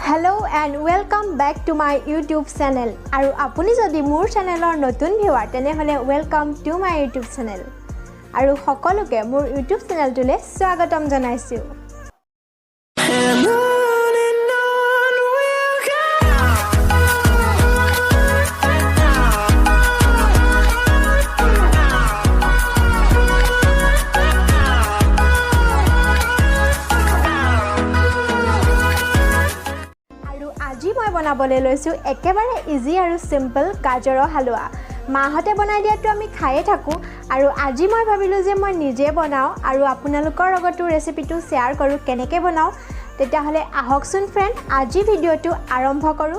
Hello and welcome back to my YouTube channel. Aru apuni jodi mur channelor notun viewer tenehole welcome to my YouTube channel. Aru hokoloke mur YouTube channel tule swagatam janaisu. আজি মই বনাবলৈ লৈছো একেবাৰে easy আৰু simple গাজৰৰ হালুৱা মাহতে বনাই দিয়াটো আমি খায়ে থাকো আৰু আজি মই ভাবিলো যে মই নিজে বনাও আৰু আপোনালোকৰ লগতো ৰেচিপিটো শেয়াৰ কৰো কেনেকৈ বনাও তেতিয়া হলে আহকচোন ফ্ৰেন্ড আজি ভিডিওটো আৰম্ভ কৰো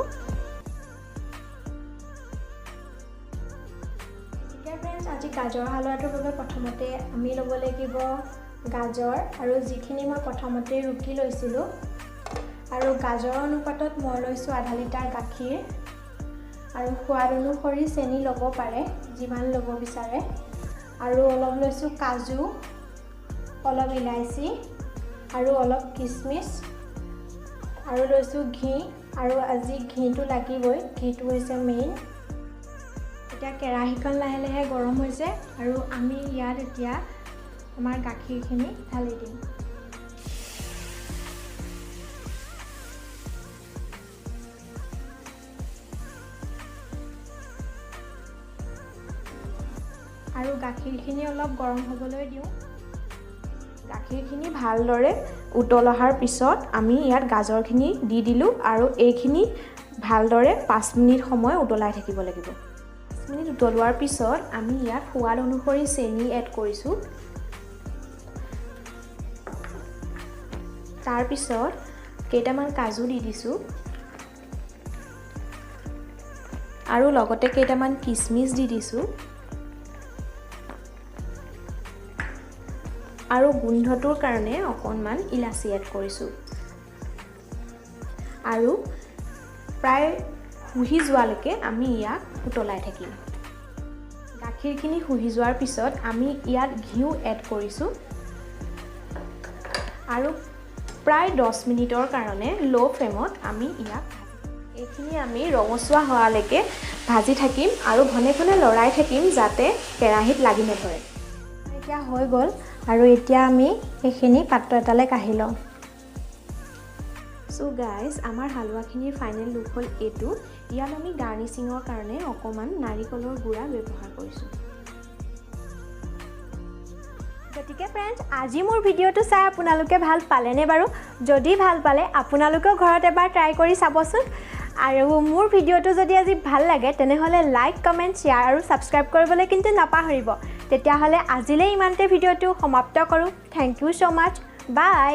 এতিয়া ফ্ৰেন্ডছ আজি গাজৰৰ হালুৱাটোৰ বাবে প্ৰথমতে আমি ল'ব লাগিব গাজৰ আৰু যিখিনি মই প্ৰথমতে ৰুকি লৈছিলো আৰু গাজৰ অনুপাতত মই লৈছো আধা লিটাৰ গাখীৰ আৰু সোৱাদ অনুসৰি চেনি ল'ব পাৰে যিমান ল'ব বিচাৰে আৰু অলপ লৈছো কাজু অলপ ইলাইচি আৰু অলপ কিচমিচ আৰু লৈছো ঘি আৰু আজি ঘিটো লাগিবই ঘিটো হৈছে মেইন এতিয়া কেৰাহীখন লাহে লাহে গৰম হৈছে আৰু আমি ইয়াত এতিয়া আমাৰ গাখীৰখিনি ঢালি দিম আৰু গাখীৰখিনি অলপ গৰম হ'বলৈ দিও গাখীৰখিনি ভালদৰে উতল অহাৰ পিছত আমি ইয়াত গাজৰখিনি দি দিলো আৰু এইখিনি ভালদৰে 5 মিনিট সময় উতলাই থাকিব লাগিব 5 মিনিট উতলোৱাৰ পিছত আমি ইয়াত সোৱাদ অনুসৰি চেনি এড কৰিছো তাৰ পিছত কেইটামান কাজু দি দিছো আৰু লগতে কেইটামান কিচমিচ দি দিছো আৰু গুন্ধটোৰ কাৰণে অকণমান ইলাচি এড কৰিছো আৰু প্ৰায় হুহি যোৱালৈকে আমি ইয়াক উতলাই থাকিম গাখীৰখিনি হুহি যোৱাৰ পিছত আমি ইয়াত ঘিউ এড কৰিছো আৰু প্ৰায় 10 মিনিটৰ কাৰণে লো ফ্লেমত আমি ইয়াক এইখিনি আমি ৰঙচুৱা হোৱালৈকে ভাজি থাকিম আৰু ঘনে ঘনে লৰাই থাকিম যাতে কেৰাহীত লাগি নধৰে এতিয়া হৈ গ'ল আৰু এতিয়া আমি এইখিনি পাত্ৰ এটালে কাঢ়ি লওঁ সো গাইস আমাৰ হালুৱাখিনিৰ ফাইনেল লুক হ'ল এটো ইয়াত আমি গাৰ্নিশিঙৰ কাৰণে অকমান নাৰিকলৰ গুড়া ব্যৱহাৰ কৰিছো গতিকে ফ্ৰেন্ডছ আজি মোৰ ভিডিওটো চাই আপোনালোকে ভাল পালেনে বাৰু যদি ভাল পালে আপোনালোকেও ঘৰত এবাৰ ট্ৰাই কৰি চাবচোন আৰু মোৰ ভিডিওটো যদি আজি ভাল লাগে তেনেহলে লাইক কমেন্ট শেয়াৰ আৰু সাবস্ক্ৰাইব কৰিবলৈ কিন্তু নাপাহৰিব তেতিয়া হলে আজিলৈ ইমানতে ভিডিওটো সমাপ্ত কৰো thank you so much by